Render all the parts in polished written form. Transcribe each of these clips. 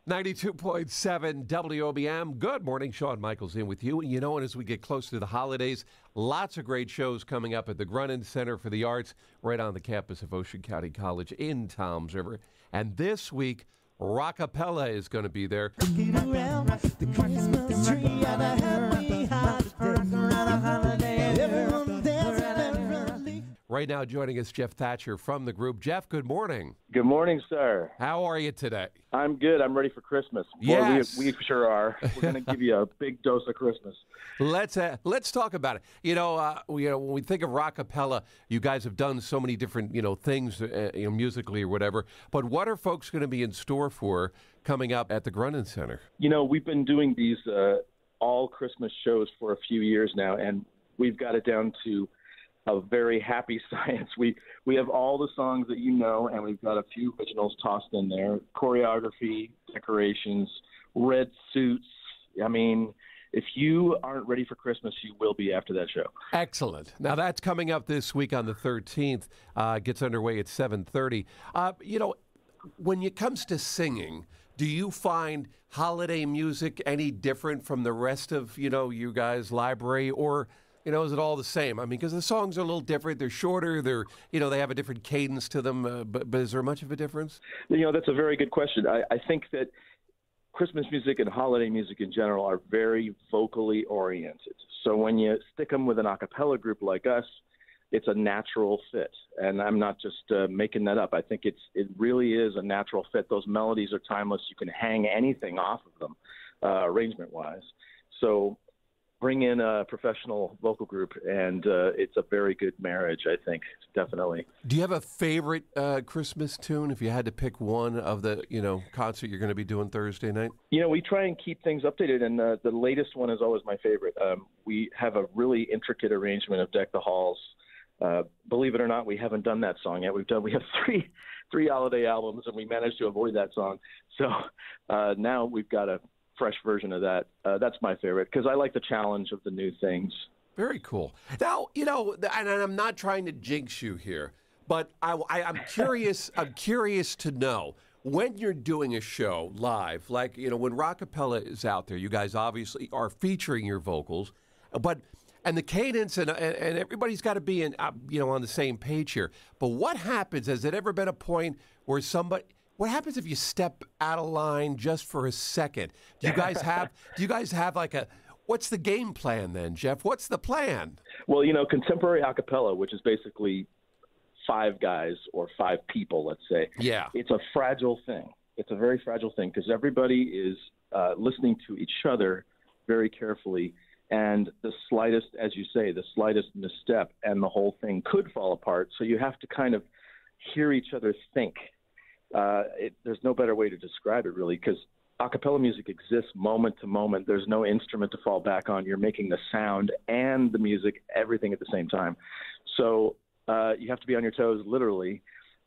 92.7 WOBM. Good morning. Shawn Michaels in with you. You know, and as we get closer to the holidays, lots of great shows coming up at the Grunin Center for the Arts right on the campus of Ocean County College in Toms River. And this week, Rockapella is going to be there. Get around the Christmas tree and a happy holiday. Everyone dancing merrily. Right now joining us, Jeff Thatcher from the group. Jeff, good morning. Good morning, sir. How are you today? I'm good. I'm ready for Christmas. Yes. Well, we sure are. We're going to give you a big dose of Christmas. Let's talk about it. When we think of Rockapella, you guys have done so many different things, musically or whatever. But what are folks going to be in store for coming up at the Grunin Center? We've been doing these all Christmas shows for a few years now, and we've got it down to a very happy science. We have all the songs that you know, and we've got a few originals tossed in there. Choreography, decorations, red suits. I mean, if you aren't ready for Christmas, you will be after that show. Excellent. Now, that's coming up this week on the 13th. Gets underway at 7:30. When it comes to singing, do you find holiday music any different from the rest of, you guys' library, or is it all the same? I mean, because the songs are a little different. They're shorter. They have a different cadence to them. But is there much of a difference? That's a very good question. I think that Christmas music and holiday music in general are very vocally oriented. So when you stick them with an a cappella group like us, it's a natural fit. And I'm not just making that up. I think it really is a natural fit. Those melodies are timeless. You can hang anything off of them, arrangement-wise. So bring in a professional vocal group, and it's a very good marriage, I think, definitely. Do you have a favorite Christmas tune, if you had to pick one of the, concert you're going to be doing Thursday night? We try and keep things updated, and the latest one is always my favorite. We have a really intricate arrangement of Deck the Halls. Believe it or not, we haven't done that song yet. We have three holiday albums, and we managed to avoid that song. So now we've got a fresh version of that. That's my favorite because I like the challenge of the new things. Very cool. Now, and I'm not trying to jinx you here, but I'm curious. I'm curious to know when you're doing a show live, like when Rockapella is out there. You guys obviously are featuring your vocals, and the cadence and everybody's got to be on the same page here. But what happens? Has it ever been a point where what happens if you step out of line just for a second? Do you guys have what's the game plan then, Jeff? What's the plan? Well, contemporary a cappella, which is basically 5 guys or 5 people, let's say. Yeah. It's a fragile thing. It's a very fragile thing because everybody is listening to each other very carefully. And the slightest misstep and the whole thing could fall apart. So you have to kind of hear each other think. There's no better way to describe it, really, because a cappella music exists moment to moment. There's no instrument to fall back on. You're making the sound and the music, everything at the same time. So you have to be on your toes, literally.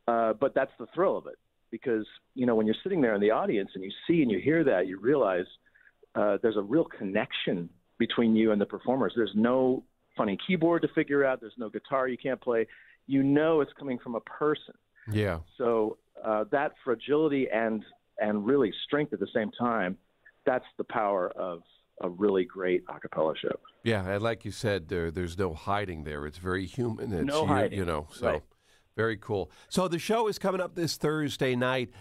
But that's the thrill of it, because, when you're sitting there in the audience and you see and you hear that, you realize there's a real connection between you and the performers. There's no funny keyboard to figure out. There's no guitar you can't play. It's coming from a person. Yeah. So that fragility and really strength at the same time, that's the power of a really great a cappella show. Yeah, and like you said, there's no hiding there. It's very human. It's no hiding. So right. Very cool. So the show is coming up this Thursday night.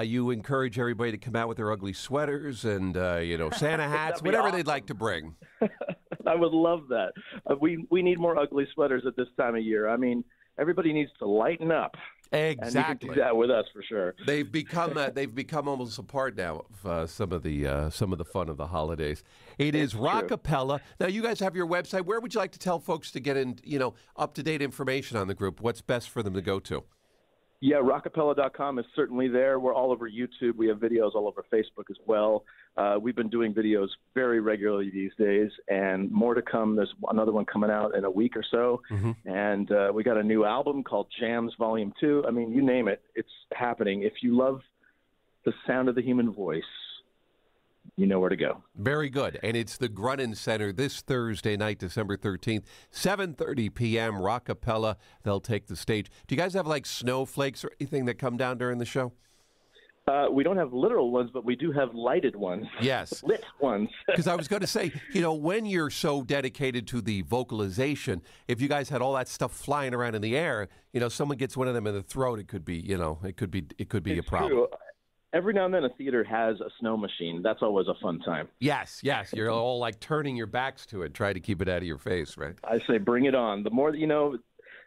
You encourage everybody to come out with their ugly sweaters and Santa hats, whatever they'd like to bring. I would love that. We need more ugly sweaters at this time of year. I mean, everybody needs to lighten up. Exactly. And you can do that with us for sure. They've become almost a part now of some of the fun of the holidays. It is Rockapella. Now, you guys have your website. Where would you like to tell folks to get in, up to date information on the group? What's best for them to go to? Yeah, rockapella.com is certainly there. We're all over YouTube. We have videos all over Facebook as well. We've been doing videos very regularly these days, and more to come. There's another one coming out in a week or so, and we got a new album called Jams Volume 2. I mean, you name it, it's happening. If you love the sound of the human voice, you know where to go. Very good. And it's the Grunin Center this Thursday night, December 13th, 7:30 p.m., Rockapella. They'll take the stage. Do you guys have, Snowflakes or anything that come down during the show? We don't have literal ones, but we do have lighted ones. Yes. Lit ones. Because I was going to say, when you're so dedicated to the vocalization, if you guys had all that stuff flying around in the air, someone gets one of them in the throat, it could be, it could be a problem. True. Every now and then a theater has a snow machine. That's always a fun time. Yes. You're all like turning your backs to it, trying to keep it out of your face, right? I say bring it on. The more,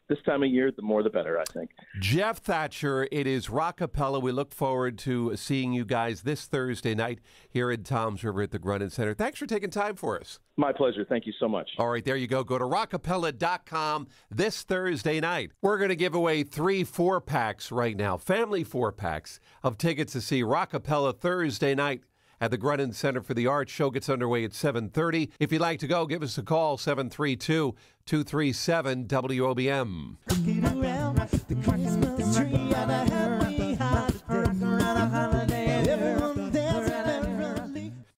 this time of year, the more the better, I think. Jeff Thatcher, it is Rockapella. We look forward to seeing you guys this Thursday night here in Toms River at the Grunin Center. Thanks for taking time for us. My pleasure. Thank you so much. All right, there you go. Go to rockapella.com this Thursday night. We're going to give away 3 4-packs right now, family 4-packs of tickets to see Rockapella Thursday night at the Grunin Center for the Arts. Show gets underway at 7:30. If you'd like to go, give us a call, 732-237-WOBM. Looking around the Christmas tree and I have my